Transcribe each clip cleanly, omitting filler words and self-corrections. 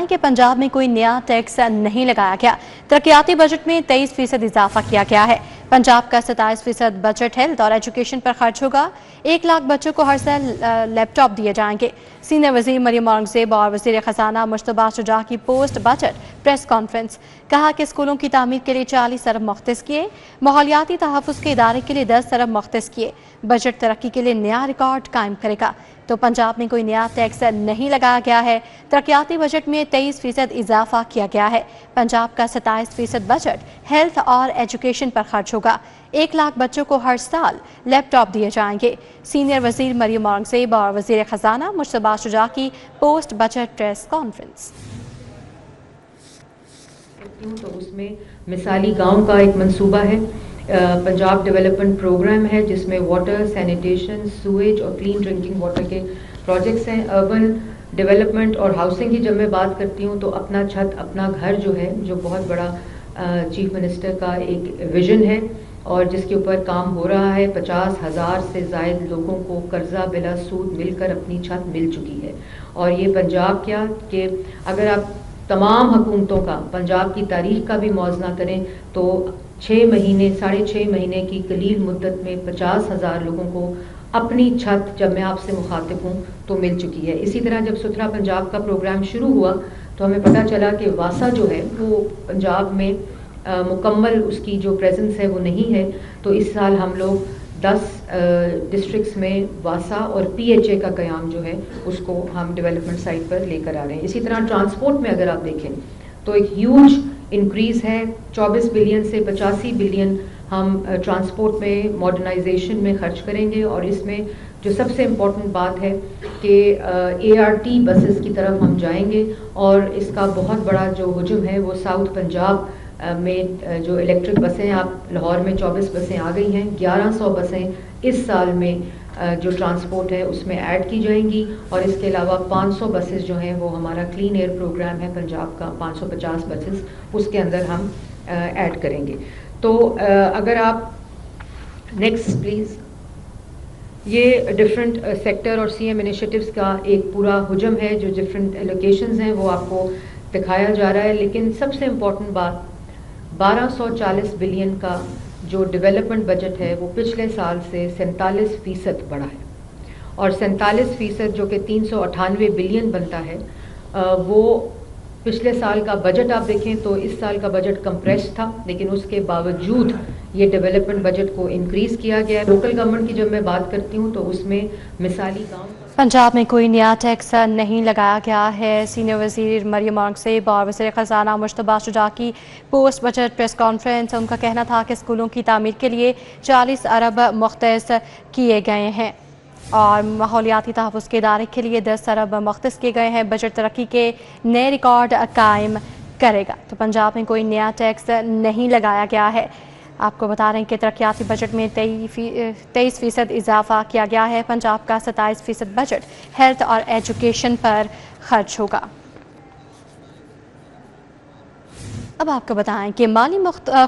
کہ پنجاب میں کوئی نیا ٹیکس نہیں لگایا گیا. ترقیاتی بجٹ میں 23% اضافہ کیا گیا ہے. پنجاب کا 27% بجٹ ہیلتھ اور ایجوکیشن پر خرچ ہوگا. 1 لاکھ بچوں کو ہر سال لیپ ٹاپ دیے جائیں گے. سینئر وزیر مریم اورنگزیب اور وزیر خزانہ مشتبہ شجاع کی پوسٹ بجٹ پریس کانفرنس. کہا کہ اسکولوں کی تعمیر کے لیے 40 ارب مختص کیے. ماحولیاتی تحفظ کے ادارے کے لیے 10 ارب مختص کیے. بجٹ ترقی کے لیے نیا ریکارڈ قائم کرے گا. تو پنجاب میں کوئی نیا ٹیکس نہیں لگایا گیا ہے. ترقیاتی بجٹ میں 23% اضافہ کیا گیا ہے. پنجاب کا 27% بجٹ ہیلتھ اور ایجوکیشن پر خرچ ہوگا. 1 لاکھ بچوں کو ہر سال لیپ ٹاپ دیے جائیں گے. سینئر وزیر مریم اورنگزیب اور وزیر خزانہ مشتبہ شجاع کی پوسٹ بجٹ پریس کانفرنس. تو اس میں مثالی گاؤں کا ایک منصوبہ ہے. پنجاب ڈیولپمنٹ پروگرام ہے جس میں واٹر، سینیٹیشن، سویج اور کلین ڈرنکنگ واٹر کے پروجیکٹس ہیں. اربن ڈیولپمنٹ اور ہاؤسنگ کی جب میں بات کرتی ہوں تو اپنا چھت اپنا گھر جو ہے، جو بہت بڑا چیف منسٹر کا ایک ویژن ہے اور جس کے اوپر کام ہو رہا ہے. 50,000 سے زائد لوگوں کو قرضہ بلا سود مل کر اپنی چھت مل چکی ہے. اور یہ پنجاب کیا کہ اگر آپ تمام حکومتوں کا پنجاب کی تاریخ کا بھی موازنہ کریں تو 6 مہینے 6.5 مہینے کی قلیل مدت میں 50,000 لوگوں کو اپنی چھت جب میں آپ سے مخاطب ہوں تو مل چکی ہے. اسی طرح جب ستھرا پنجاب کا پروگرام شروع ہوا تو ہمیں پتہ چلا کہ واسا جو ہے وہ پنجاب میں مکمل اس کی جو پریزنس ہے وہ نہیں ہے. تو اس سال ہم لوگ 10 ڈسٹرکٹس میں واسا اور پی ایچ اے کا قیام جو ہے اس کو ہم ڈیولپمنٹ سائٹ پر لے کر آ رہے ہیں. اسی طرح ٹرانسپورٹ میں اگر آپ دیکھیں تو ایک ہیوج انکریز ہے. 24 بلین سے 85 بلین ہم ٹرانسپورٹ میں ماڈرنائزیشن میں خرچ کریں گے. اور اس میں جو سب سے امپورٹنٹ بات ہے کہ ART بسز کی طرف ہم جائیں گے. اور اس کا بہت بڑا جو حجم ہے وہ ساؤتھ پنجاب میں جو الیکٹرک بسیں، آپ لاہور میں 24 بسیں آ گئی ہیں. 1100 بسیں اس سال میں جو ٹرانسپورٹ ہے اس میں ایڈ کی جائیں گی. اور اس کے علاوہ 500 بسز جو ہیں وہ ہمارا کلین ایئر پروگرام ہے پنجاب کا، 550 بسز اس کے اندر ہم ایڈ کریں گے. تو اگر آپ نیکسٹ پلیز، یہ ڈفرینٹ سیکٹر اور CM انیشیٹوز کا ایک پورا حجم ہے جو ڈفرینٹ لوکیشنز ہیں وہ آپ کو دکھایا جا رہا ہے. لیکن سب سے امپورٹنٹ بات 1240 بلین کا جو ڈیولپمنٹ بجٹ ہے وہ پچھلے سال سے 47% بڑھا ہے. اور 47% جو کہ 398 بلین بنتا ہے وہ پچھلے سال کا بجٹ آپ دیکھیں تو اس سال کا بجٹ کمپریس تھا، لیکن اس کے باوجود یہ ڈیولپمنٹ بجٹ کو انکریز کیا گیا ہے. لوکل گورنمنٹ کی جب میں بات کرتی ہوں تو اس میں مثالی گاؤں پنجاب میں کوئی نیا ٹیکس نہیں لگایا گیا ہے. سینئر وزیر مریم اورنگزیب اور وزیر خزانہ مشتبہ شجاع کی پوسٹ بجٹ پریس کانفرنس. ان کا کہنا تھا کہ اسکولوں کی تعمیر کے لیے 40 ارب مختص کیے گئے ہیں اور ماحولیاتی تحفظ کے ادارے کے لیے 10 ارب مختص کیے گئے ہیں. بجٹ ترقی کے نئے ریکارڈ قائم کرے گا. تو پنجاب میں کوئی نیا ٹیکس نہیں لگایا گیا ہے. آپ کو بتا رہے ہیں کہ ترقیاتی بجٹ میں 23% اضافہ کیا گیا ہے. پنجاب کا 27% بجٹ ہیلتھ اور ایجوکیشن پر خرچ ہوگا. اب آپ کو بتائیں کہ مالی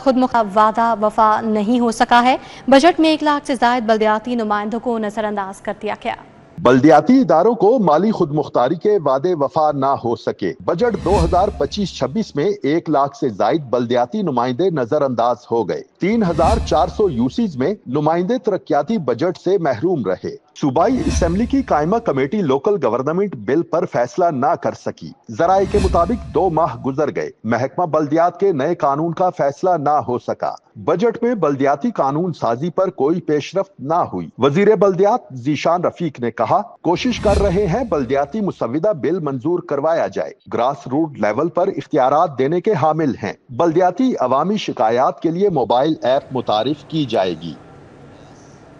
خود وعدہ وفا نہیں ہو سکا ہے. بجٹ میں 1 لاکھ سے زائد بلدیاتی نمائندوں کو نظر انداز کر دیا گیا. بلدیاتی اداروں کو مالی خود مختاری کے وعدے وفا نہ ہو سکے. بجٹ 2025-26 میں 1 لاکھ سے زائد بلدیاتی نمائندے نظر انداز ہو گئے. 3400 یوسیز میں نمائندے ترقیاتی بجٹ سے محروم رہے. صوبائی اسمبلی کی قائمہ کمیٹی لوکل گورنمنٹ بل پر فیصلہ نہ کر سکی. ذرائع کے مطابق 2 ماہ گزر گئے. محکمہ بلدیات کے نئے قانون کا فیصلہ نہ ہو سکا. بجٹ میں بلدیاتی قانون سازی پر کوئی پیش رفت نہ ہوئی. وزیر بلدیات ذیشان رفیق نے کہا کوشش کر رہے ہیں بلدیاتی مسودہ بل منظور کروایا جائے. گراس روٹ لیول پر اختیارات دینے کے حامل ہیں. بلدیاتی عوامی شکایات کے لیے موبائل ایپ متعارف کی جائے گی.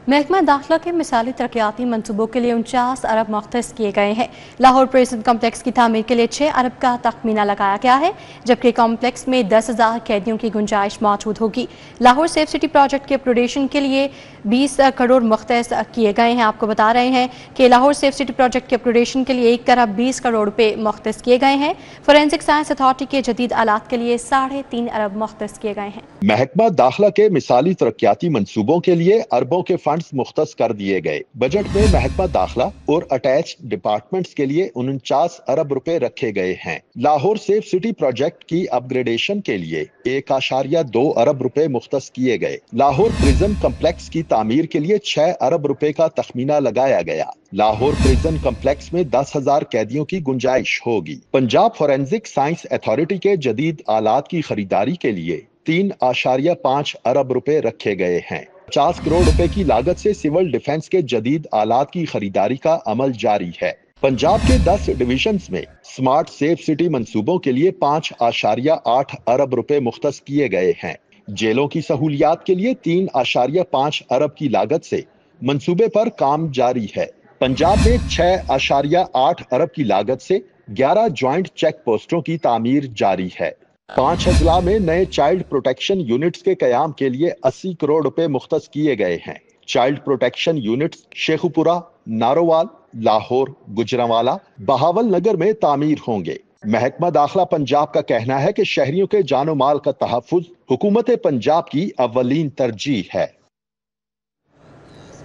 محکمہ داخلہ کے مثالی ترقیاتی منصوبوں کے لیے 49 ارب مختص کیے گئے ہیں. لاہور پریزن کمپلیکس کی تعمیر کے لیے 6 ارب کا تخمینہ لگایا گیا ہے، جبکہ کمپلیکس میں 10,000 قیدیوں کی گنجائش موجود ہوگی. لاہور سیف سٹی پروجیکٹ کے اپگریڈیشن کے لیے 20 کروڑ مختص کیے گئے ہیں. آپ کو بتا رہے ہیں کہ لاہور سیف سٹی پروجیکٹ کے اپگریڈیشن کے لیے 1 ارب 20 کروڑ روپے مختص کیے گئے ہیں. فورینسک سائنس اتھارٹی کے جدید آلات کے لیے 3.5 ارب مختص کیے گئے ہیں. محکمہ داخلہ کے مثالی ترقیاتی منصوبوں کے لیے اربوں کے फंड्स मुख्तस कर दिए गए। बजट में महकमा दाखिला और अटैच डिपार्टमेंट्स के लिए 49 अरब रुपए रखे गए हैं। लाहौर सेफ सिटी प्रोजेक्ट की अपग्रेडेशन के लिए 1.2 अरब रुपए मुख्तस किए गए। लाहौर प्रिजन कम्प्लेक्स की तामीर के लिए 6 अरब रुपए का तखमीना लगाया गया। लाहौर प्रिजन कम्प्लेक्स में 10,000 कैदियों की गुंजाइश होगी। पंजाब फॉरेंसिक साइंस अथॉरिटी के जदीद आलात की खरीदारी के लिए 3.5 अरब रुपए रखे गए हैं। 50 करोड़ रुपए की लागत से सिविल डिफेंस के जदीद आलात की खरीदारी का अमल जारी है। पंजाब के 10 डिविजन्स में स्मार्ट सेफ सिटी मंसूबों के लिए 5.8 अरब रुपए मुख्तस किए गए हैं। जेलों की सहूलियात के लिए 3.5 अरब की लागत से मंसूबे पर काम जारी है। पंजाब में 6.8 अरब की लागत से 11 ज्वाइंट चेक पोस्टों की तामीर जारी है। 5 अजला में नए चाइल्ड प्रोटेक्शन यूनिट्स के कयाम के लिए 80 करोड़ रुपए मुख्तस किए गए हैं। Child protection units Sheikhupura, Narowal, Lahore, Gujranwala, Bahawalnagar में तामीर होंगे। महकमा दाखिला पंजाब का कहना है कि शहरियों के जानो माल का तहफ़्फ़ुज़ हुकूमत पंजाब की अव्वलीन तरजीह है।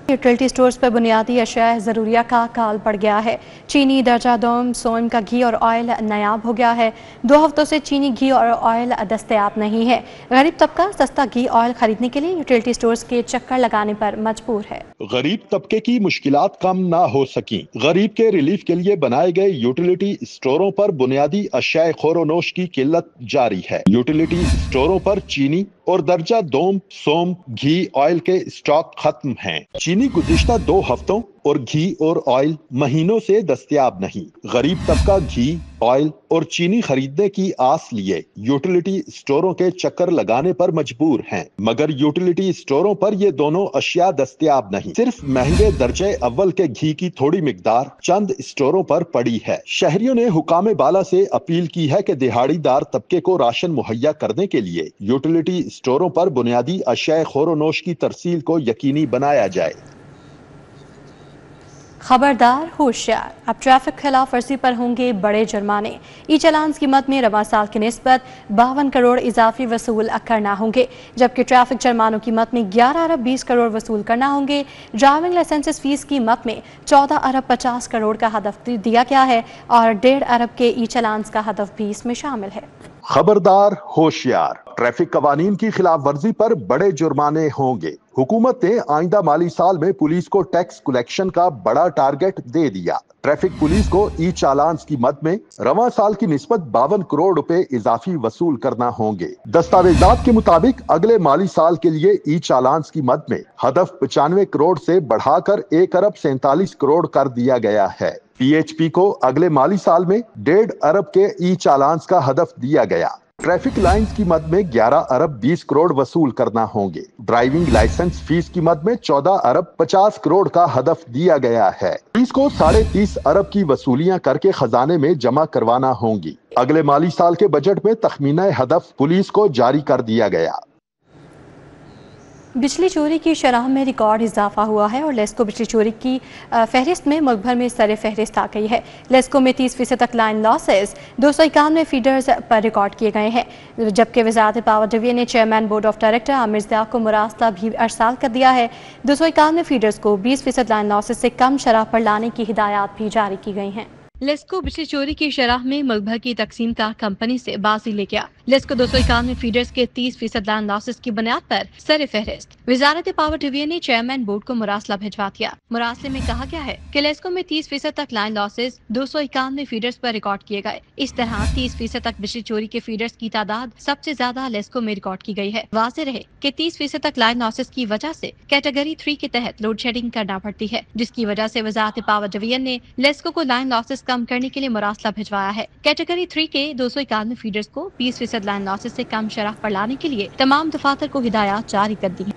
यूटिलिटी स्टोर्स पर बुनियादी अशिया ज़रूरिया का काल पड़ गया है। चीनी, दर्जा दोम, सोम का घी और ऑयल नायाब हो गया है। 2 हफ्तों से चीनी, घी और ऑयल दस्तयाब नहीं है। गरीब तबका सस्ता घी ऑयल खरीदने के लिए यूटिलिटी स्टोर्स के चक्कर लगाने पर मजबूर है। गरीब तबके की मुश्किलात कम ना हो सकी। गरीब के रिलीफ के लिए बनाए गए यूटिलिटी स्टोरों पर बुनियादी अशिया खोरोनोश की किल्लत जारी है। यूटिलिटी स्टोरों पर चीनी और दर्जा दोम, सोम, घी, ऑयल के स्टॉक खत्म हैं। चीनी गुज़िश्ता 2 हफ्तों और घी और ऑयल महीनों से दस्तयाब नहीं। गरीब तबका घी, ऑयल और चीनी खरीदने की आस लिए यूटिलिटी स्टोरों के चक्कर लगाने पर मजबूर हैं, मगर यूटिलिटी स्टोरों पर ये दोनों अशिया दस्तयाब नहीं। सिर्फ महंगे दर्जे अव्वल के घी की थोड़ी मिकदार चंद स्टोरों पर पड़ी है। शहरियों ने हुकाम बाला से अपील की है कि दिहाड़ीदार तबके को राशन मुहैया करने के लिए यूटिलिटी स्टोरों पर बुनियादी अशिया खोरोनोश की तरसील को यकीनी बनाया जाए। खबरदार, होशियार, अब ट्रैफिक खिलाफ वर्जी पर होंगे बड़े जुर्माने। ई चालान की मद में रवा साल की निस्बत 52 करोड़ इजाफी वसूल करना होंगे, जबकि ट्रैफिक जुर्मानों की मद में 11 अरब 20 करोड़ वसूल करना होंगे। ड्राइविंग लाइसेंस फीस की मद में 14 अरब 50 करोड़ का हदफ दिया गया है और 1.5 अरब के ई चालान का हदफ भी इसमें शामिल है। खबरदार, होशियार, ट्रैफिक कवानीन की खिलाफ वर्जी पर बड़े जुर्माने होंगे। हुकूमत ने आइंदा माली साल में पुलिस को टैक्स कलेक्शन का बड़ा टारगेट दे दिया। ट्रैफिक पुलिस को ई चालान की मद में रवा साल की निस्बत 52 करोड़ रुपए इजाफी वसूल करना होंगे। दस्तावेजात के मुताबिक अगले माली साल के लिए ई चालान की मद में हदफ 95 करोड़ से बढ़ाकर 1 अरब 47 करोड़ कर दिया गया है। PHP को अगले माली साल में 1.5 अरब के ई चालान का हदफ दिया गया। ट्रैफिक लाइन्स की मद में 11 अरब 20 करोड़ वसूल करना होंगे। ड्राइविंग लाइसेंस फीस की मद में 14 अरब 50 करोड़ का हदफ दिया गया है। पुलिस को 30.5 अरब की वसूलियां करके खजाने में जमा करवाना होंगी। अगले माली साल के बजट में तखमीना हदफ पुलिस को जारी कर दिया गया। बिजली चोरी की शरह में रिकॉर्ड इजाफा हुआ है और लेस्को बिजली चोरी की फहरिस्त में मुल्क भर में सर फहरिस्त आ गई है। लेस्को में 30% तक लाइन लॉसेस 291 फीडर्स पर रिकॉर्ड किए गए हैं, जबकि वजारत पावर डिवीजन ने chairman board of director Aamir Zia को मुरासला भी अरसाल कर दिया है। 291 फीडर्स को 20% लाइन लॉसेस से कम शरह पर लाने की हिदायत भी जारी की गई हैं। लेस्को बिजली चोरी की शरह में मुल्क भर की तकसीम का कंपनी से बाजी ले गया। लेस्को 291 फीडर्स के 30% लाइन लॉसेस की बुनियाद पर सर फहरिस्त वजारत पावर डिवीजन ने चेयरमैन बोर्ड को मुरासला भिजवा दिया। मुरासले में कहा गया है कि लेस्को में 30% तक लाइन लॉसेस 291 फीडर्स पर रिकॉर्ड किए गए। इस तरह 30% तक बिजली चोरी के फीडर्स की तादाद सबसे ज्यादा लेस्को में रिकॉर्ड की गई है। वाज़ेह रहे कि 30% तक लाइन लॉसेस की वजह से कैटेगरी 3 के तहत लोड शेडिंग करना पड़ती है, जिसकी वजह से वजारत पावर डिवीजन ने लेस्को को लाइन लॉसेस कम करने के लिए मुरासला भिजवाया है। कैटेगरी 3 के 291 फीडर्स को 20% लाइन लॉसेस से कम शरह पर लाने के लिए तमाम दफातर को हिदायत जारी कर दी है।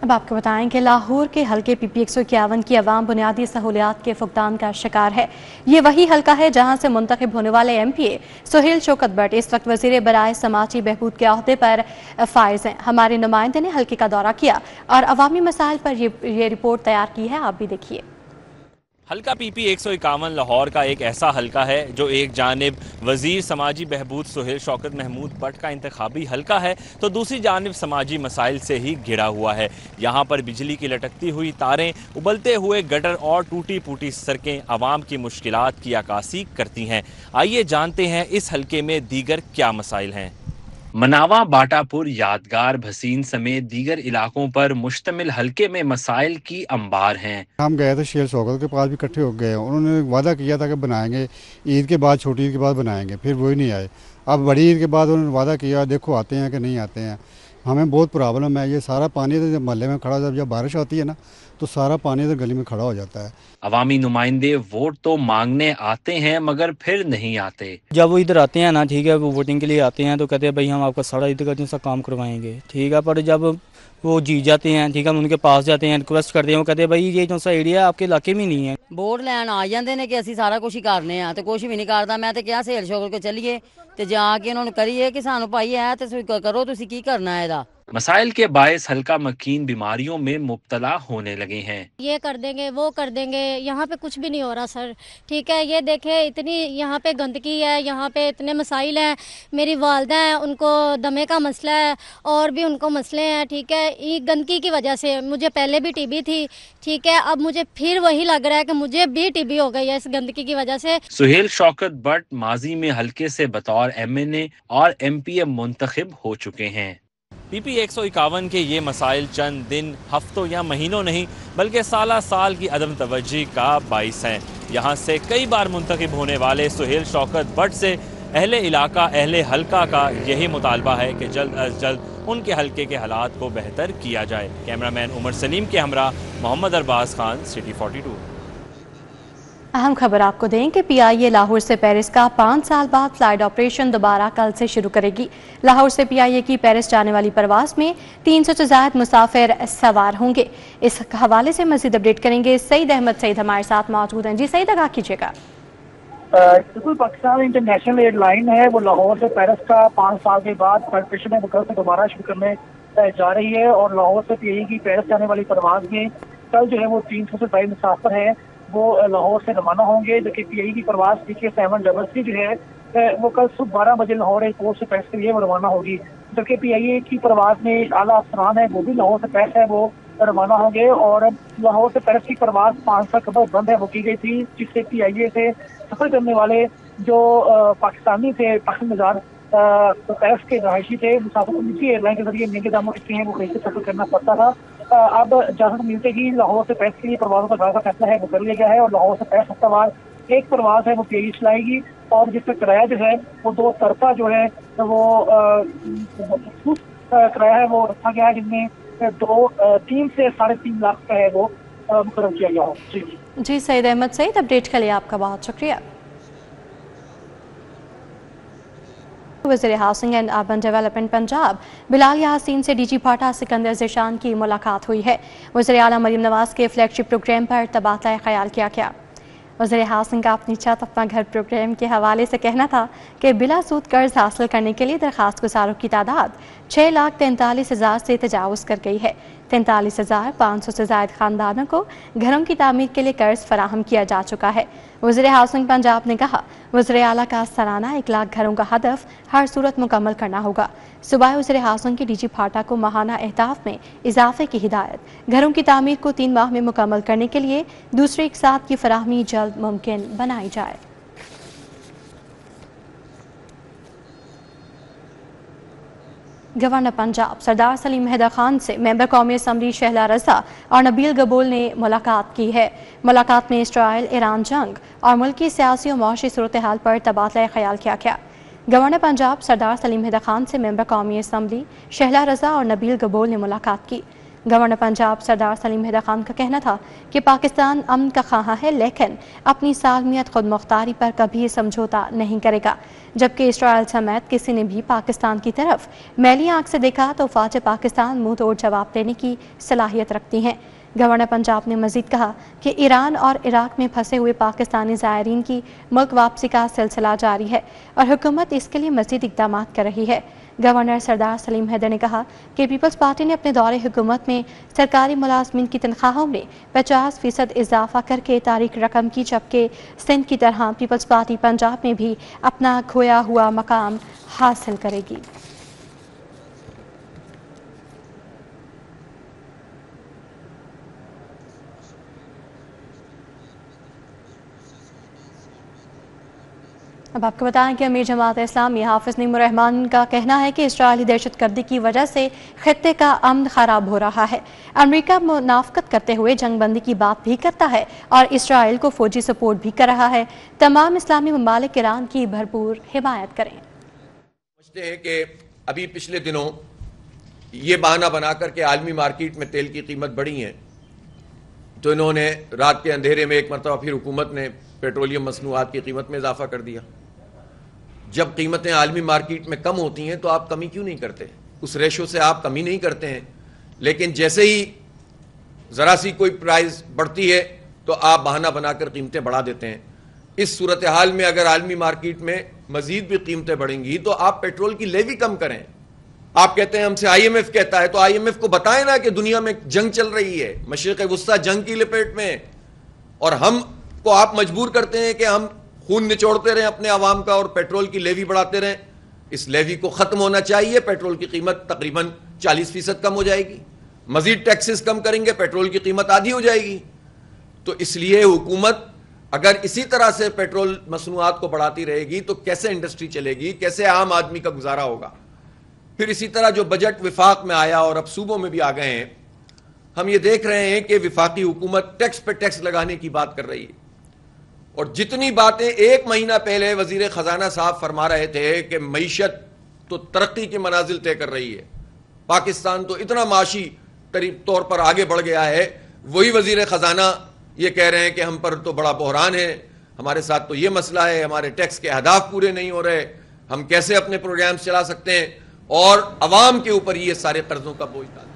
अब आपको बताएं कि लाहौर के हल्के PP 151 की आवाम बुनियादी सहूलियात के फुकदान का शिकार है। ये वही हल्का है जहां से मुंतखब होने वाले MPA सुहेल शौकत भट्ट इस वक्त वजीर बराए समाजी बहबूद के अहदे पर फाइज हैं। हमारे नुमाइंदे ने हल्के का दौरा किया और अवामी मसाइल पर ये रिपोर्ट तैयार की है, आप भी देखिए। हल्का PP 151 लाहौर का एक ऐसा हल्का है जो एक जानिब वजीर समाजी बहबूद सुहेल शौकत महमूद भट्ट का इंतखाबी हल्का है तो दूसरी जानिब समाजी मसाइल से ही घिरा हुआ है। यहाँ पर बिजली की लटकती हुई तारें, उबलते हुए गटर और टूटी फूटी सड़कें आवाम की मुश्किलात की अक्कासी करती हैं। आइए जानते हैं इस हल्के में दीगर क्या मसाइल हैं। मनावा, बाटापुर, यादगार, भसीन समेत दीगर इलाकों पर मुश्तमिल हल्के में मसाइल की अंबार हैं। हम गए थे शेर शौकत के पास भी इकट्ठे हो गए, उन्होंने वादा किया था कि बनाएंगे, ईद के बाद, छोटी ईद के बाद बनाएंगे, फिर वही नहीं आए। अब बड़ी ईद के बाद उन्होंने वादा किया, देखो आते हैं कि नहीं आते हैं। हमें बहुत प्रॉब्लम है, ये सारा पानी तो जब मोहल्ले में खड़ा, जब बारिश आती है ना तो सारा पानी तो गली में खड़ा हो जाता है। अवामी नुमाइंदे वोट तो मांगने आते हैं मगर फिर नहीं आते। जब वो इधर आते हैं ना, ठीक है, वो वोटिंग के लिए आते हैं तो कहते हैं भाई हम आपका सारा इधर का काम करवाएंगे, ठीक है, पर जब वो जीत जाते हैं, ठीक है, हम उनके पास जाते हैं, रिक्वेस्ट करते हैं, वो कहते हैं भाई ये जो सा एरिया आपके इलाके में नहीं है। वोट लैन आ जाते हैं कि असी सारा कुछ ही करने तो कुछ भी नहीं करता। मैं तो क्या सेल शोक को चलिए तो जाके उन्होंने करिए कि सानू भाई है तो करो, तुसी की करना है दा। मसाइल के बायस हल्का मकीन बीमारियों में मुब्तला होने लगे हैं। ये कर देंगे, वो कर देंगे, यहाँ पे कुछ भी नहीं हो रहा सर, ठीक है। ये देखे इतनी यहाँ पे गंदगी है, यहाँ पे इतने मसाइल हैं। मेरी वालदा हैं, उनको दमे का मसला है और भी उनको मसले हैं, ठीक है। ये गंदगी की वजह से मुझे पहले भी टीबी थी, ठीक है, अब मुझे फिर वही लग रहा है कि मुझे भी टीबी हो गई है इस गंदगी की वजह से। सुहेल शौकत भट्ट माजी में हल्के से बतौर MNA और MPM मुंतखब हो चुके हैं। PP 151 के ये मसाइल चंद दिन, हफ्तों या महीनों नहीं बल्कि साला साल की अदम तवज्जी का बाइस हैं। यहाँ से कई बार मुंतखब होने वाले सुहेल शौकत भट्ट से अहले इलाका, अहले हल्का का यही मुतालबा है कि जल्द अज जल्द उनके हल्के के हालात को बेहतर किया जाए। कैमरामैन उमर सलीम के हमरा मोहम्मद अरबाज खान, सिटी 42। अहम खबर आपको दें कि PIA लाहौर से पेरिस का 5 साल बाद फ्लाइट ऑपरेशन दोबारा कल से शुरू करेगी। लाहौर से PIA की पेरिस जाने वाली परवास में 300 से ज़ायद मुसाफिर सवार होंगे। इस हवाले से मज़ीद अपडेट करेंगे सईद अहमद। सईद हमारे साथ मौजूद हैं। जी सईद, आगाह कीजिएगा। बिल्कुल, पाकिस्तान इंटरनेशनल एयरलाइन है वो लाहौर से पेरिस का 5 साल के बाद ऑपरेशन कल से दोबारा शुरू करने जा रही है और लाहौर से PIA की पेरिस जाने वाली परवास में कल जो है वो 300 से ज़ायद मुसाफिर हैं वो लाहौर से रवाना होंगे, जबकि PIA की परवास DK733 जो है वो कल सुबह 12 बजे लाहौर एयरपोर्ट से पेरिस के लिए वो रवाना होगी। जबकि PIA की परवास में आला अफसरान है वो भी लाहौर से पेरिस है वो रवाना होंगे और लाहौर से पेरिस की परवास 5 साल कबल बंद है वो की गई थी, जिससे PIA से सफर करने वाले जो पाकिस्तानी थे, पाकिस्तान पेरिस के रहायशी थे, मुसाफिर को निजी एयरलाइन के जरिए महंगे दामों के हैं वो कहीं से सफर करना पड़ता था। अब इजाजत मिलते ही लाहौर से पेरिस के लिए परवाजों का फैसला है वो कर लिया गया है और लाहौर से पेरिस हफ्तावार एक परवाज है वो PIA चलाएगी और जिसका किराया जो है वो 2 तरफा जो है वो किराया है वो रखा गया है, जिनमें 3 से 3.5 लाख का है वो मुकर्रर किया गया हो। जी सईद अहमद, सईद अपडेट के लिए आपका बहुत शुक्रिया। वज़ीर housing and urban development Punjab Bilal Yasin से DG फाटा सिकंदर ज़ीशान की मुलाकात हुई है। वज़ीर आला मरीम नवाज़ के फ्लैगशिप प्रोग्राम पर तबादला ख्याल किया गया। वज़ीर हाउसिंग का अपनी छत अपना घर प्रोग्राम के हवाले से कहना था कि बिला सूद कर्ज हासिल करने के लिए दरख्वास्त गुजारों की तादाद 6,43,000 से तजावुज़ कर गई है। 43,500 से ज़ायद ख़ानदानों को घरों की तामीर के लिए कर्ज फराहम किया जा चुका है। वज़ीर हाउसिंग पंजाब ने कहा, वज़ीर आला का सालाना 1 लाख घरों का हदफ हर सूरत मुकम्मल करना होगा। सुबह वज़ीर हाउसिंग की DG फाटा को माहाना अहदाफ में इजाफे की हिदायत। घरों की तामीर को 3 माह में मुकम्मल करने के लिए दूसरे इक़साद की फराहमी जल्द मुमकिन बनाई जाए। गवर्नर पंजाब सरदार सलीम हैदर खान से मेंबर कौमी असम्बली शहला रज़ा और नबील गबूल ने मुलाकात की है। मुलाकात में इसराइल ईरान जंग और मुल्क की सियासी और मुआशी सूरत हाल पर तबादला ख्याल किया गया। गवर्नर पंजाब सरदार सलीम हैदर खान से मेंबर कौमी असम्बली शहला रज़ा और नबील गबूल ने मुलाकात की। गवर्नर पंजाब सरदार सलीम हैदर खान का कहना था कि पाकिस्तान अमन का ख़्वाह है लेकिन अपनी सालमियत खुद मुख्तारी पर कभी समझौता नहीं करेगा। जबकि इसराइल समेत किसी ने भी पाकिस्तान की तरफ मैली आंख से देखा तो फ़ौज पाकिस्तान मुंह तोड़ जवाब देने की सलाहियत रखती हैं। گورنر پنجاب نے مزید کہا کہ ایران اور عراق میں پھنسے ہوئے پاکستانی زائرین کی ملک واپسی کا سلسلہ جاری ہے اور حکومت اس کے لیے مزید اقدامات کر رہی ہے۔ گورنر سردار سلیم حیدر نے کہا کہ پیپلز پارٹی نے اپنے دور حکومت میں سرکاری ملازمین کی تنخواہوں میں 50% اضافہ کر کے تاریخ رقم کی، جبکہ سندھ کی طرح پیپلز پارٹی پنجاب میں بھی اپنا کھویا ہوا مقام حاصل کرے گی۔ اب آپ کو بتائیں کہ امیر جماعت اسلامی حافظ نعیم الرحمان کا کہنا ہے کہ اسرائیلی دہشت گردی کی وجہ سے خطے کا امن خراب ہو رہا ہے۔ امریکہ منافقت کرتے ہوئے جنگ بندی کی بات بھی کرتا ہے اور اسرائیل کو فوجی سپورٹ بھی کر رہا ہے۔ تمام اسلامی ممالک ایران کی بھرپور حمایت کریں۔ سمجھتے ہیں کہ ابھی پچھلے دنوں یہ بہانہ بنا کر کے عالمی مارکیٹ میں تیل کی قیمت بڑھی ہے تو انہوں نے رات کے اندھیرے میں ایک مرتبہ پھر حکومت نے پیٹرولیم مصنوعات کی قیمت میں اضافہ کر دیا۔ جب قیمتیں عالمی مارکیٹ میں کم ہوتی ہیں تو آپ کمی کیوں نہیں کرتے؟ اس ریشو سے آپ کمی نہیں کرتے ہیں، لیکن جیسے ہی ذرا سی کوئی پرائز بڑھتی ہے تو آپ بہانہ بنا کر قیمتیں بڑھا دیتے ہیں۔ اس صورتحال میں اگر عالمی مارکیٹ میں مزید بھی قیمتیں بڑھیں گی تو آپ پیٹرول کی لیوی کم کریں۔ آپ کہتے ہیں ہم سے آئی ایم ایف کہتا ہے تو آئی ایم ایف کو بتائیں نا کہ دنیا میں جنگ چل رہی ہے، مشرق وسطیٰ جنگ کی لپیٹ میں، اور ہم کو آپ مجبور کرتے ہیں کہ ہم خون نچوڑتے رہیں اپنے عوام کا اور پیٹرول کی لیوی بڑھاتے رہیں۔ اس لیوی کو ختم ہونا چاہیے، پیٹرول کی قیمت تقریباً 40% کم ہو جائے گی، مزید ٹیکسز کم کریں گے پیٹرول کی قیمت آدھی ہو جائے گی۔ تو اس لیے حکومت اگر اسی طرح سے پیٹرول مصنوعات کو بڑھاتی رہے گی تو کیسے انڈسٹری چلے گی، کیسے عام آدمی کا گزارا ہوگا؟ پھر اسی طرح جو بجٹ وفاق میں آیا اور اب صوبوں میں بھی آ گئے ہیں، ہم یہ دیکھ رہے ہیں کہ وفاقی حکومت ٹیکس پہ ٹیکس لگانے کی بات کر رہی ہے، اور جتنی باتیں ایک مہینہ پہلے وزیر خزانہ صاحب فرما رہے تھے کہ معیشت تو ترقی کے منازل طے کر رہی ہے، پاکستان تو اتنا معاشی طور پر آگے بڑھ گیا ہے، وہی وزیر خزانہ یہ کہہ رہے ہیں کہ ہم پر تو بڑا بحران ہے، ہمارے ساتھ تو یہ مسئلہ ہے، ہمارے ٹیکس کے اہداف پورے نہیں ہو رہے، ہم کیسے اپنے پروگرامز چلا سکتے ہیں، اور عوام کے اوپر یہ سارے قرضوں کا بوجھ ڈالیں۔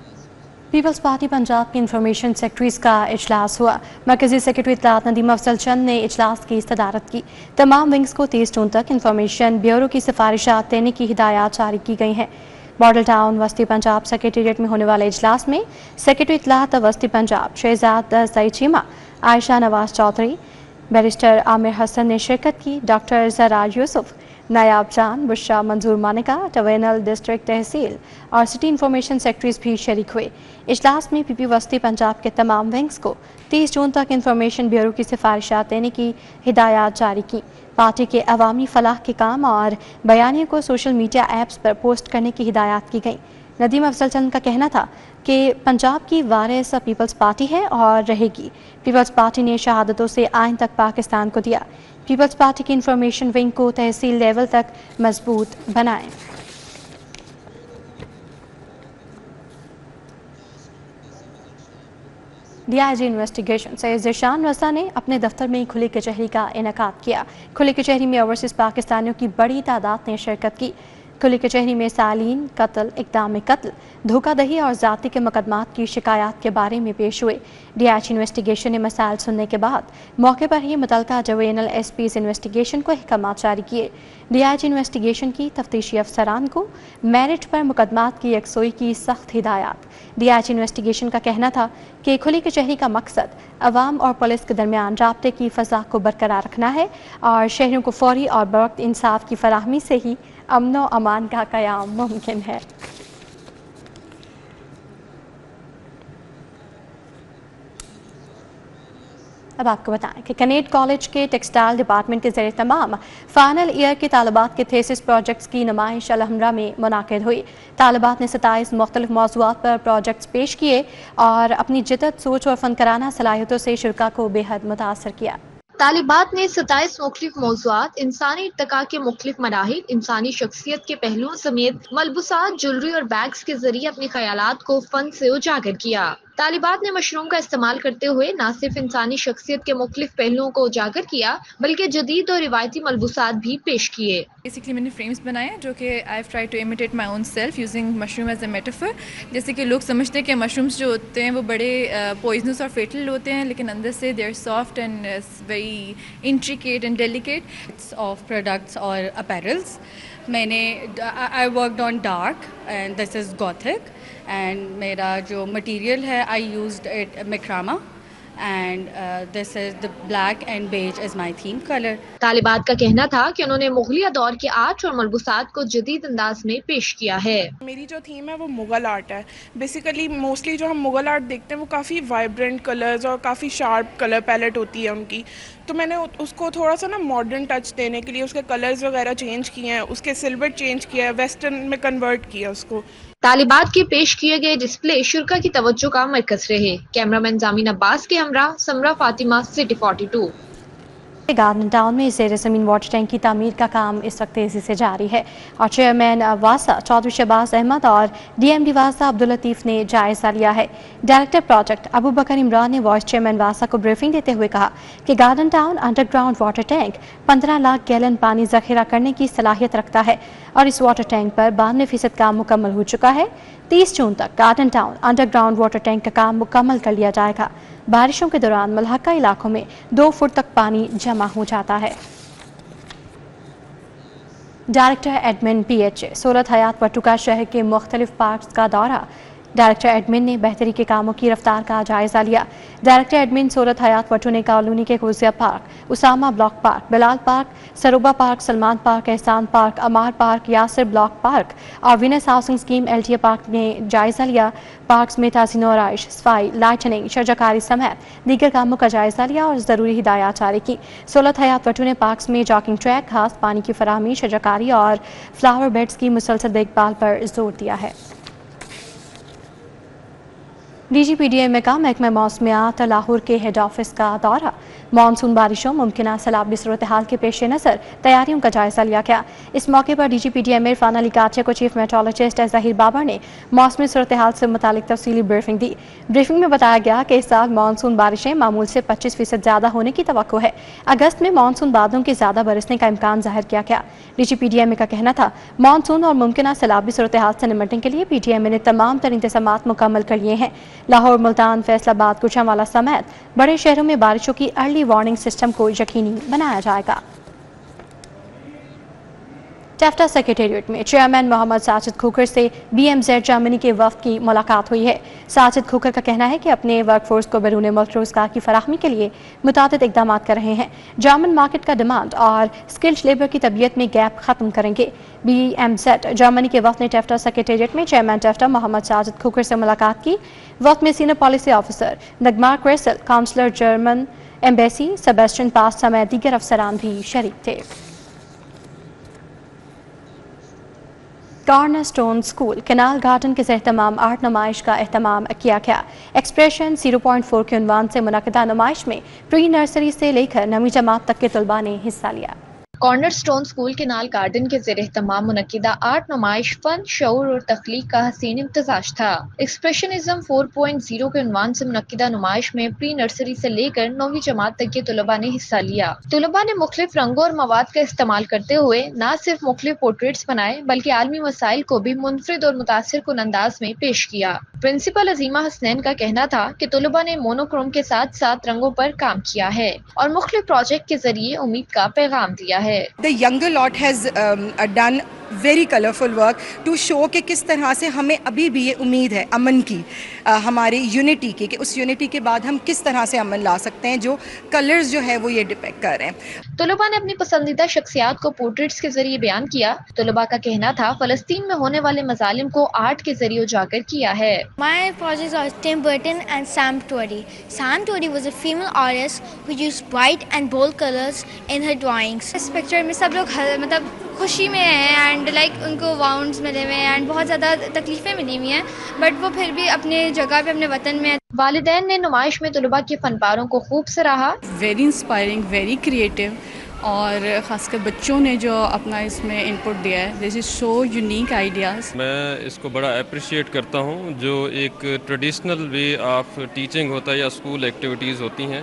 پیپلز پارٹی پنجاب کی انفارمیشن سیکرٹریز کا اجلاس ہوا۔ مرکزی سیکرٹری اطلاعات ندیم افضل چند نے اجلاس کی صدارت کی۔ تمام ونگز کو 30 جون تک انفارمیشن بیورو کی سفارشات دینے کی ہدایات جاری کی گئی ہیں۔ ماڈل ٹاؤن وسطی پنجاب سیکریٹریٹ میں ہونے والے اجلاس میں سیکرٹری اطلاعات وسطی پنجاب شہزاد سعید چیمہ، عائشہ نواز چودھری، بیرسٹر عامر حسن نے شرکت کی۔ ڈاکٹر زرار یوسف، نایاب جان، بشرا منظور مانکا، ٹوینل ڈسٹرکٹ تحصیل اور سٹی انفارمیشن سیکرٹریز بھی شریک ہوئے۔ اجلاس میں پی پی وسطی پنجاب کے تمام ونگز کو 30 جون تک انفارمیشن بیورو کی سفارشات دینے کی ہدایات جاری کی۔ پارٹی کے عوامی فلاح کے کام اور بیانیے کو سوشل میڈیا ایپس پر پوسٹ کرنے کی ہدایات کی گئیں۔ ندیم افضل چند کا کہنا تھا کہ پنجاب کی وارث پیپلز پارٹی ہے اور رہے گی۔ پیپلز پارٹی نے شہادتوں سے آئین تک پاکستان کو دیا۔ پیپلز پارٹی کی انفارمیشن ونگ کو تحصیل لیول تک مضبوط بنائیں۔ ڈی آئی جی انویسٹیگیشن سید ذیشان رضا نے اپنے دفتر میں کھلی کچہری کا انعقاد کیا۔ کھلی کچہری میں اوورسیز پاکستانیوں کی بڑی تعداد نے شرکت کی۔ کھلی کچہری میں سالین، قتل، اقدام قتل، دھوکہ دہی اور ذاتی کے مقدمات کی شکایات کے بارے میں پیش ہوئے۔ ڈی آئی جی انویسٹیگیشن نے مسائل سننے کے بعد موقع پر ہی متعلقہ ڈویژنل ایس پیز انویسٹیگیشن کو احکامات جاری کیے۔ ڈی آئی جی انویسٹیگیشن کی تفتیشی افسران کو میرٹ پر مقدمات کی یکسوئی کی سخت ہدایات۔ ڈی آئی جی انویسٹیگیشن کا کہنا تھا کہ کھلی کچہری کا مقصد عوام اور پولیس کے درمیان رابطے کی فضا کو برقرار رکھنا ہے اور شہریوں کو فوری اور بروقت انصاف کی فراہمی سے ہی امن و امان کا قیام ممکن ہے۔ اب آپ کو بتائیں کہ کنیڈ کالج کے ٹیکسٹائل ڈپارٹمنٹ کے زیر اہتمام فائنل ایئر کے طالبات کے تھیسس پروجیکٹس کی نمائش الحمرا میں منعقد ہوئی۔ طالبات نے 27 مختلف موضوعات پر پروجیکٹس پیش کیے اور اپنی جدت سوچ اور فنکارانہ صلاحیتوں سے شرکاء کو بے حد متاثر کیا۔ طالبات نے 27 مختلف موضوعات، انسانی ارتقاء کے مختلف مراحل، انسانی شخصیت کے پہلوؤں سمیت ملبوسات، جولری اور بیگز کے ذریعے اپنے خیالات کو فن سے اجاگر کیا۔ तालिबात ने मशरूम का इस्तेमाल करते हुए न सिर्फ इंसानी शख्सियत के मुख्तलिफ पहलुओं को उजागर किया बल्कि जदीद और रिवायती मलबूसात भी पेश किए। बेसिकली मैंने फ्रेम्स बनाए जो कि I have try to imitate my own self using mushroom as a metaphor. जैसे कि लोग समझते हैं कि मशरूम्स जो होते हैं वो बड़े पॉइजनस और फेटल होते हैं, लेकिन अंदर से they are soft and very intricate and delicate of products और अपैरल्स। मैंने I worked on dark and this is gothic and मेरा जो मटेरियल है I used it macrame and this is the black and beige is my theme color. तालिबात का कहना था कि उन्होंने मुगलिया दौर के आर्ट और मलबूसात को जदीद अंदाज में पेश किया है। मेरी जो थीम है वो मुगल आर्ट है। बेसिकली मोस्टली जो हम मुगल आर्ट देखते हैं वो काफ़ी वाइब्रेंट कलर्स और काफ़ी शार्प कलर पैलेट होती है उनकी, तो मैंने उसको थोड़ा सा ना मॉडर्न टच देने के लिए उसके कलर्स वगैरह चेंज किए हैं, उसके सिल्वर चेंज किया है, वेस्टर्न में कन्वर्ट किया उसको। तालिबात के पेश किए गए डिस्प्ले शुरा की तवज्जो का मरकज रहे। कैमरामैन जामीन अब्बास के हमरा समरा फातिमा, सिटी 42। गार्डन टाउन में ज़ेर ज़मीन वाटर टैंक की तामीर का काम इस वक्त तेज़ी से जारी है और चेयरमैन वासा चौधरी शहबाज अहमद और DMD वासा अब्दुल लतीफ़ ने जायज़ा लिया है। डायरेक्टर प्रोजेक्ट अबू बकर इमरान ने वाइस चेयरमैन वासा को ब्रीफिंग देते हुए कहा कि garden town underground water tank 15 lakh gallon पानी ज़ख़ीरा करने की सलाहियत रखता है और इस वाटर टैंक पर 92% काम मुकम्मल हो चुका है। 30 जून तक garden town underground water tank का काम मुकम्मल कर लिया जाएगा। बारिशों के दौरान मलहका इलाकों में 2 फुट तक पानी जमा हो जाता है। डायरेक्टर एडमिन PHA सूरत हयात वटुका शहर के मुख्तलिफ पार्क्स का दौरा। डायरेक्टर एडमिन ने बेहतरी के कामों की रफ्तार का जायजा लिया। डायरेक्टर एडमिन सूरत हयात वटू ने कॉलोनी के खुजिया park, Usama block park, Bilal park, सरूबा park, Salman park, Ehsan park, Ammar park, Yasir block park और Venus housing scheme LTA park ने जायजा लिया। पार्क्स में ताज़ी नौराइश, सफाई, लाइटनिंग, शजाकारी समेत दीगर कामों का जायजा लिया और ज़रूरी हिदायत जारी की। सूरत हयात वटू ने पार्क्स में जॉगिंग ट्रैक, घास पानी की फराहमी, शजाकारी और फ्लावर बेड्स की मुसलसल देखभाल पर जोर दिया है। DGPDMA का महकमा मौसमियात लाहौर के हेड ऑफिस का दौरा। मानसून बारिशों मुमकिन सैलाबी सूरत हाल के पेश नज़र तैयारियों का जायजा लिया गया। इस मौके पर DGPDMA इरफान अली काटिया को चीफ मेट्रोलॉजिस्ट ज़हीर बाबर ने मौसमी सूरत हाल से मुतालिक तफसीली ब्रीफिंग दी। ब्रीफिंग में बताया गया कि इस साल मानसून बारिशें मामूल से 25% ज़्यादा होने की तवक्को है। अगस्त में मानसून बादलों के ज़्यादा बरसने का इम्कान जाहिर किया गया। DGPDMA का कहना था मानसून और मुमकिन सैलाबी सूरत हाल से निपटने के लिए PDMA ने तमाम तर इंतज़ामात मुकम्मल कर लिए हैं। लाहौर, मुल्तान, फैसलाबाद, गुजरांवाला समेत बड़े शहरों में बारिशों की अर्ली वार्निंग सिस्टम को यकीनी बनाया जाएगा। टेफ्टा सेक्रेटेरिएट में चेयरमैन मोहम्मद साजिद खोखर से BMZ जर्मनी के वफ्द की मुलाकात हुई है। साजिद खोखर का कहना है कि अपने वर्कफोर्स को बैरून मुल्क रोजगार की फराहमी के लिए मुतादिद इकदाम कर रहे हैं। जर्मन मार्केट का डिमांड और स्किल्ड लेबर की तबीयत में गैप खत्म करेंगे। BMZ जर्मनी के वफ्द ने टेफ्टा सेक्रेटेरिएट में चेयरमैन टेफ्टा मोहम्मद साजिद खोखर से मुलाकात की। वफ्द में senior policy officer Ingmar Kressel, counsellor German embassy Sebastian पास समेत दीगर अफसरान भी शरीक थे। Cornerstone school canal garden के ज़ेर तमाम आर्ट नुमाइश का एहतमाम किया गया। एक्सप्रेशन 0.4 के उन्वान से मुनक़दा नुमाइश में प्री नर्सरी से लेकर 9वीं जमात तक के तलबा ने हिस्सा लिया। Corner stone school canal garden के ज़ेर एहतमाम मुनक़िदा आर्ट नुमाइश फन, शऊर और तख्लीक का हसीन इम्तिज़ाज था। एक्सप्रेशनिज़म 4.0 के उन्वान से मुनक़िदा नुमाइश में प्री नर्सरी से लेकर 9वीं जमात तक के तलबा ने हिस्सा लिया। तलबा ने मुख्तलिफ रंगों और मवाद का इस्तेमाल करते हुए न सिर्फ मुख्तलिफ पोर्ट्रेट्स बनाए बल्कि आलमी मसाइल को भी मुनफरिद और मुतासिर कुन अंदाज में पेश किया। प्रिंसिपल अजीमा हसनैन का कहना था कि तलबा ने मोनोक्रोम के साथ साथ रंगों पर काम किया है और मुख्तलिफ प्रोजेक्ट के जरिए उम्मीद का पैगाम दिया है। The younger lot has done very colourful work to show कि किस तरह से हमें अभी भी ये उम्मीद है अमन की, हमारी यूनिटी की, कि उस यूनिटी के बाद हम किस तरह से अमन ला सकते हैं, जो कलर्स जो है वो ये डिपेक्ट कर रहे हैं। तलबा ने अपनी पसंदीदा शख्सियात को पोर्ट्रेट्स के जरिए बयान किया। तलबा का कहना था फ़लस्तीन में होने वाले मजालिम को आर्ट के जरिए उजागर किया है। My projects are Tim Burton and Sam Tory. Sam Tory was a female artist who used bright and bold colors in her drawings. इस पिक्चर में सब लोग मतलब खुशी में हैं एंड लाइक उनको वाउंड्स मिले हुए हैं एंड बहुत ज़्यादा तकलीफ़ें मिली हुई हैं, बट वो फिर भी अपने जगह पे अपने वतन में। वालिदैन ने नुमाइश में तलबा के फनपारों को खूब सराहा। वेरी इंस्पायरिंग, वेरी क्रिएटिव اور خاص کر بچوں نے جو اپنا اس میں انپٹ دیا ہے، دس از سو یونیک آئیڈیاز. میں اس کو بڑا اپریشیٹ کرتا ہوں. جو ایک ٹریڈیشنل وے آف ٹیچنگ ہوتا ہے یا اسکول ایکٹیویٹیز ہوتی ہیں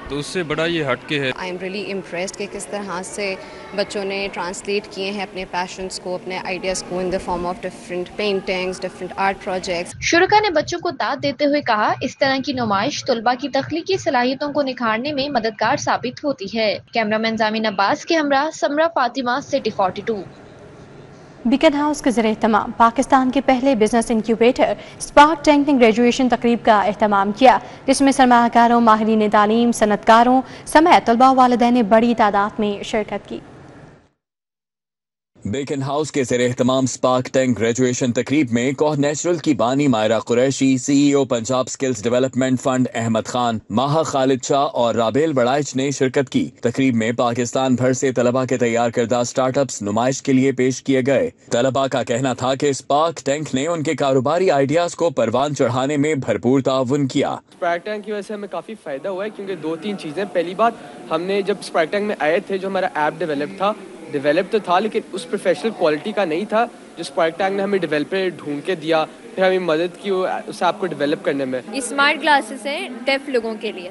تو اس سے بڑا یہ ہٹ کے ہے. آئی ایم ریئلی امپریسڈ کہ کس طرح سے بچوں نے ٹرانسلیٹ کیے ہیں اپنے پیشنس کو، اپنے آئیڈیاز کو in the form of different paintings, different art projects. شرکا نے بچوں کو داد دیتے ہوئے کہا اس طرح کی نمائش طلباء کی تخلیقی صلاحیتوں کو نکھارنے میں مددگار ثابت ہوتی ہے. کیمرہ مین زامین عباس کے ہمراہ Samra Fatima, city 42. Bacon house کے زیر اہتمام پاکستان کے پہلے بزنس انکیوبیٹر اسپارک ٹینک نے گریجویشن تقریب کا اہتمام کیا، جس میں سرمایہ کاروں، ماہرین تعلیم، صنعت کاروں سمیت طلباء و والدین نے بڑی تعداد میں شرکت کی. بیکن ہاؤس کے زیر اہتمام اسپارک ٹینک گریجویشن تقریب میں کوہ نیچرل کی بانی Maira Qureshi, C E O Punjab skills development fund Ahmad Khan, Maha Khalid Shah اور رابیل بڑائچ نے شرکت کی. تقریب میں پاکستان بھر سے طلباء کے تیار کردہ اسٹارٹ اپس نمائش کے لیے پیش کیے گئے. طلباء کا کہنا تھا کہ اسپارک ٹینک نے ان کے کاروباری آئیڈیاز کو پروان چڑھانے میں بھرپور تعاون کیا. اسپارک ٹینک کی وجہ سے ہمیں کافی فائدہ ہوا ہے کیونکہ 2-3 چیزیں. پہلی بات، ہم نے جب اسپارک ٹینک میں آئے تھے جو ہمارا ایپ ڈیولپ تو تھا لیکن اس پروفیشنل کوالٹی کا نہیں تھا جو اسپارک ٹینک نے ہمیں ڈیولپر ڈھونڈ کے دیا، پھر ہمیں مدد کی اس ایپ کو ڈیولپ کرنے میں. اسمارٹ گلاسز ہیں ڈیف لوگوں کے لیے،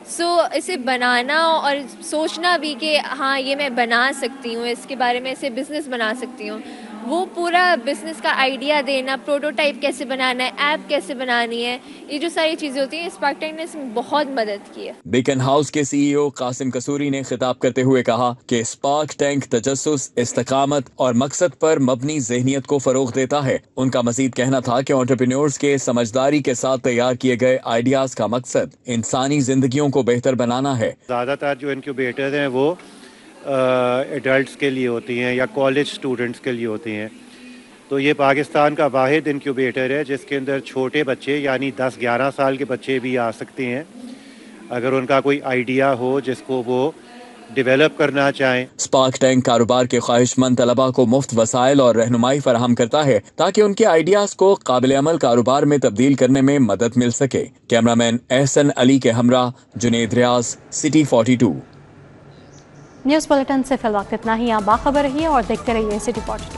سو اسے بنانا اور سوچنا بھی کہ ہاں یہ میں بنا سکتی ہوں، اس کے بارے میں اسے بزنس بنا سکتی ہوں، وہ پورا بزنس کا آئیڈیا دینا، پروٹوٹائپ کیسے بنانا ہے، ایپ کیسے بنانی ہے، یہ جو ساری چیزیں ہوتی ہیں اسپارک ٹینک نے اس میں بہت مدد کی ہے. بیکن ہاؤس کے سی ای او قاسم قصوری نے خطاب کرتے ہوئے کہا کہ اسپارک ٹینک تجسس، استقامت اور مقصد پر مبنی ذہنیت کو فروغ دیتا ہے. ان کا مزید کہنا تھا کہ انٹرپرینورز کے سمجھداری کے ساتھ تیار کیے گئے آئیڈیاز کا مقصد انسانی زندگیوں کو بہتر بنانا ہے. زیادہ تر جو انکیوبیٹر ہیں وہ ایڈلٹس کے لیے ہوتی ہیں یا کالج اسٹوڈنٹس کے لیے ہوتی ہیں. تو یہ پاکستان کا واحد انکیوبیٹر ہے جس کے اندر چھوٹے بچے یعنی 10-11 سال کے بچے بھی آ سکتے ہیں اگر ان کا کوئی آئیڈیا ہو جس کو وہ ڈیولپ کرنا چاہیں. اسپارک ٹینک کاروبار کے خواہش مند طلباء کو مفت وسائل اور رہنمائی فراہم کرتا ہے تاکہ ان کے آئیڈیاز کو قابل عمل کاروبار میں تبدیل کرنے میں مدد مل سکے. کیمرہ مین احسن علی کے ہمراہ جنید ریاض، سٹی 42. نیوز بلیٹن سے فی الوقت اتنا ہی. آپ باخبر رہیے اور دیکھتے رہیے سٹی 42.